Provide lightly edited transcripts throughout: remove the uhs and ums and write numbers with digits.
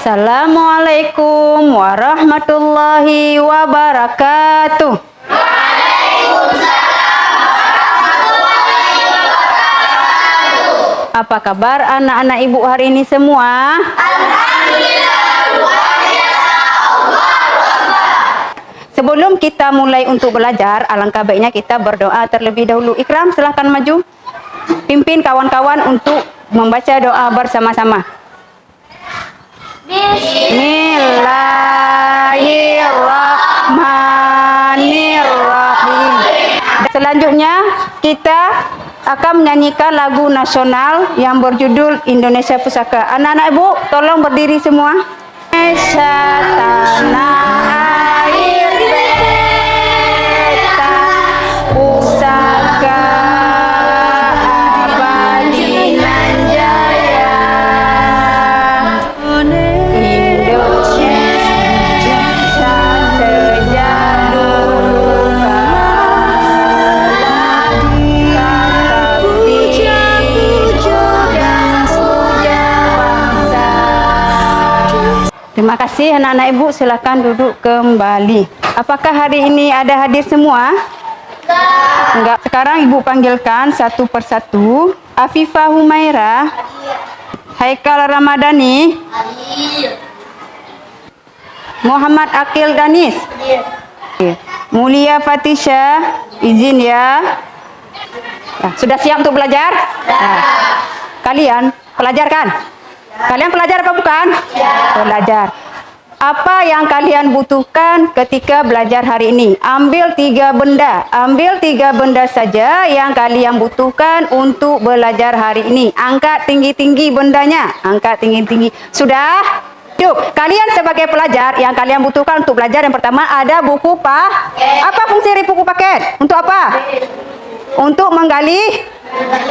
Assalamualaikum warahmatullahi wabarakatuh. Apa kabar anak-anak ibu hari ini semua? Alhamdulillah, luar biasa. Sebelum kita mulai untuk belajar, alangkah baiknya kita berdoa terlebih dahulu. Ikram, silahkan maju. Pimpin kawan-kawan untuk membaca doa bersama-sama. Bismillahirrahmanirrahim. Selanjutnya kita akan menyanyikan lagu nasional yang berjudul Indonesia Pusaka. Anak-anak ibu, tolong berdiri semua. Indonesia tanah air beta, pusaka abadi nan jaya. Indonesia sejak dulu Terima kasih anak-anak ibu, silakan duduk kembali. Apakah hari ini ada hadir semua? Enggak. Sekarang ibu panggilkan satu persatu. Afifah Humaira, Haikal Ramadhani, Muhammad Akil Danis, Mulia Fatisha, izin ya. Sudah siap untuk belajar? Kalian pelajar kan? Kalian pelajar apa bukan? Pelajar. Apa yang kalian butuhkan ketika belajar hari ini? Ambil 3 benda. Ambil 3 benda saja yang kalian butuhkan untuk belajar hari ini. Angkat tinggi-tinggi bendanya. Angkat tinggi-tinggi. Sudah? Yuk, kalian sebagai pelajar yang kalian butuhkan untuk belajar yang pertama ada buku Apa fungsi buku paket? Untuk apa? Untuk menggali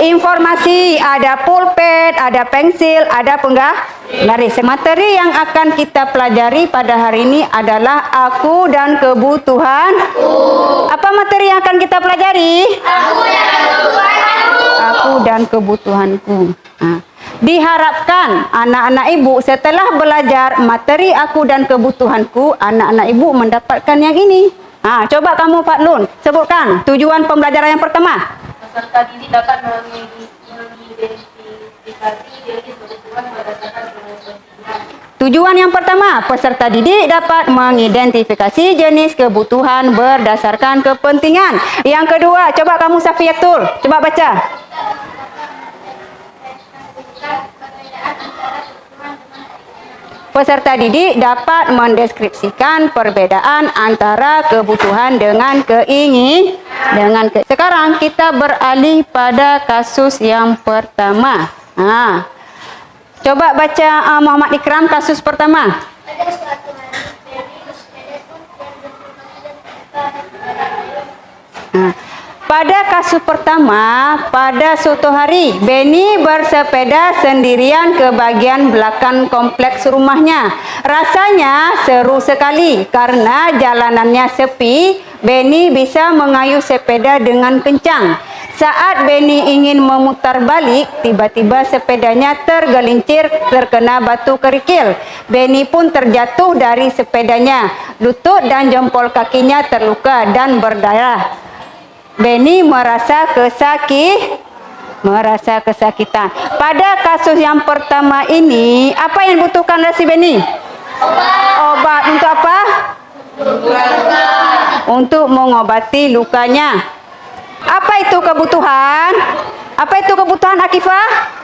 informasi, ada pulpen, ada pensil, ada penggaris. Materi yang akan kita pelajari pada hari ini adalah aku dan kebutuhanku. Apa materi yang akan kita pelajari? Aku dan kebutuhanku. Diharapkan anak-anak ibu setelah belajar materi aku dan kebutuhanku, anak-anak ibu mendapatkan yang ini. Coba kamu Fadlun, sebutkan tujuan pembelajaran yang pertama. Peserta didik dapat mengidentifikasi jenis kebutuhan berdasarkan kebutuhan. Tujuan yang pertama, peserta didik dapat mengidentifikasi jenis kebutuhan berdasarkan kepentingan. Yang kedua, coba kamu Safiatul, coba baca. Peserta didik dapat mendeskripsikan perbedaan antara kebutuhan dengan keinginan. Sekarang kita beralih pada kasus yang pertama. Coba baca Muhammad Ikram kasus pertama. Pada kasus pertama, pada suatu hari, Benny bersepeda sendirian ke bagian belakang kompleks rumahnya. Rasanya seru sekali karena jalanannya sepi. Benny bisa mengayuh sepeda dengan kencang. Saat Benny ingin memutar balik, tiba-tiba sepedanya tergelincir terkena batu kerikil. Benny pun terjatuh dari sepedanya. Lutut dan jempol kakinya terluka dan berdarah. Benny merasa kesakitan. Pada kasus yang pertama ini, apa yang dibutuhkan oleh si Benny? Obat. Untuk apa? Untuk mengobati lukanya. Apa itu kebutuhan? Apa itu kebutuhan Akifah?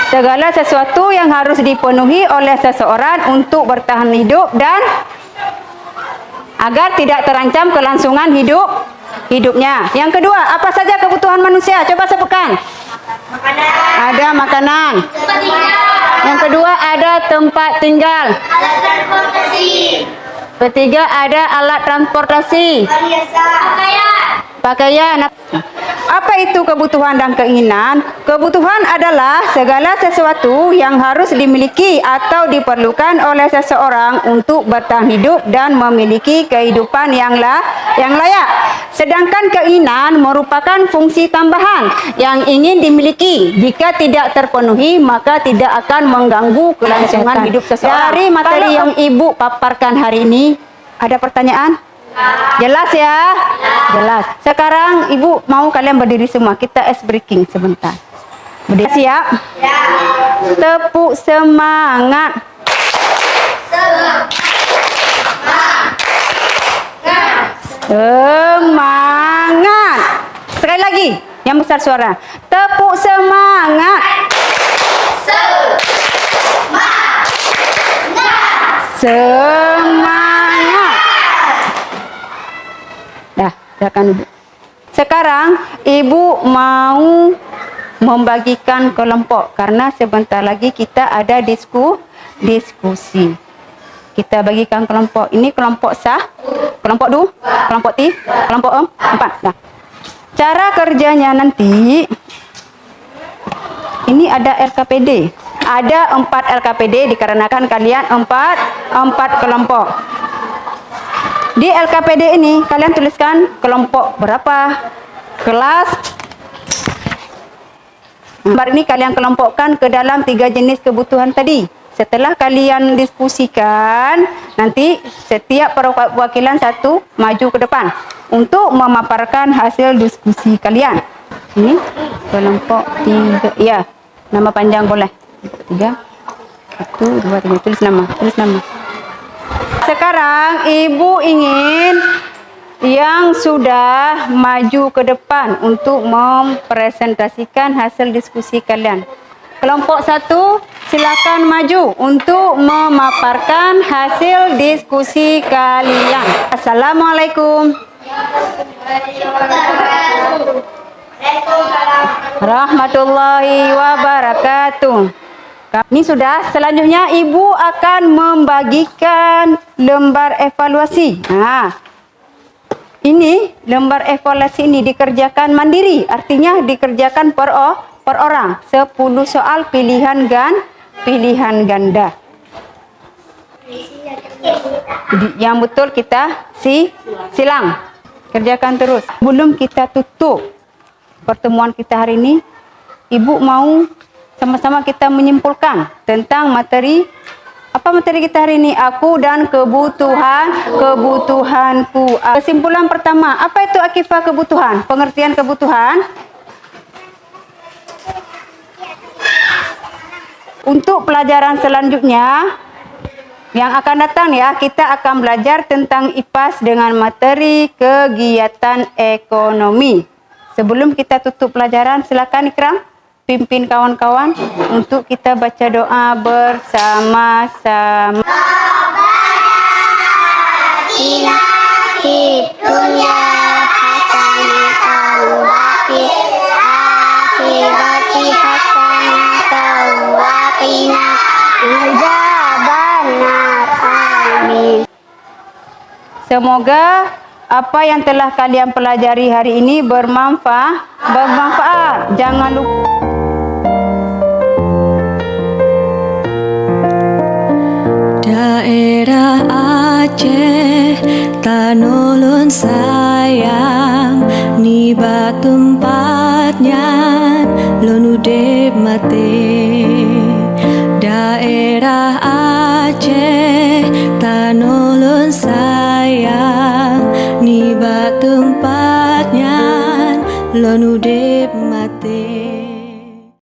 Segala sesuatu yang harus dipenuhi oleh seseorang untuk bertahan hidup dan agar tidak terancam kelangsungan hidupnya. Yang kedua, apa saja kebutuhan manusia? Coba sebutkan. Makanan. Ada makanan. Yang kedua, ada tempat tinggal. Alat transportasi. Ketiga, ada alat transportasi. Pakaian. Apa itu kebutuhan dan keinginan? Kebutuhan adalah segala sesuatu yang harus dimiliki atau diperlukan oleh seseorang untuk bertahan hidup dan memiliki kehidupan yang layak. Sedangkan keinginan merupakan fungsi tambahan yang ingin dimiliki. Jika tidak terpenuhi, maka tidak akan mengganggu kelangsungan hidup seseorang. Dari materi yang Ibu paparkan hari ini, ada pertanyaan? Jelas ya? Jelas. Sekarang Ibu mau kalian berdiri semua. Kita ice breaking sebentar. Berdiri siap? Tepuk semangat. Semangat. Sekali lagi, yang besar suara. Tepuk semangat. Semangat. Dah, silakan Ibu. Sekarang Ibu mau membagikan kelompok karena sebentar lagi kita ada diskusi. Kita bagikan kelompok. Ini kelompok sah, kelompok du, kelompok ti, kelompok empat. Nah, cara kerjanya nanti ini ada LKPD. Ada 4 LKPD dikarenakan kalian empat kelompok. Di LKPD ini kalian tuliskan kelompok berapa, kelas. Gambar ini kalian kelompokkan ke dalam 3 jenis kebutuhan tadi. Setelah kalian diskusikan, nanti setiap perwakilan satu maju ke depan untuk memaparkan hasil diskusi kalian. Ini kelompok 3. Ya, nama panjang boleh. 3, 1, 2, 3. Tulis nama. Sekarang Ibu ingin yang sudah maju ke depan untuk mempresentasikan hasil diskusi kalian. Kelompok 1, silakan maju untuk memaparkan hasil diskusi kalian. Assalamualaikum warahmatullahi wabarakatuh. Ini sudah, selanjutnya Ibu akan membagikan lembar evaluasi. Nah, ini lembar evaluasi ini dikerjakan mandiri, artinya dikerjakan per orang. 10 soal pilihan ganda. Jadi, yang betul kita silang. Kerjakan terus. Sebelum kita tutup pertemuan kita hari ini, Ibu mau sama-sama kita menyimpulkan tentang materi. Apa materi kita hari ini? Aku dan kebutuhanku. Kesimpulan pertama, apa itu Akifah kebutuhan? Pengertian kebutuhan. Untuk pelajaran selanjutnya yang akan datang ya, kita akan belajar tentang IPAS dengan materi kegiatan ekonomi. Sebelum kita tutup pelajaran, silakan Ikram pimpin kawan-kawan untuk kita baca doa bersama-sama. Semoga apa yang telah kalian pelajari hari ini bermanfaat. Jangan lupa. Daerah Aceh tanulun sayang ni tempatnya lonudep mate. Daerah Aceh tanulun sayang ni tempatnya lonudep mate.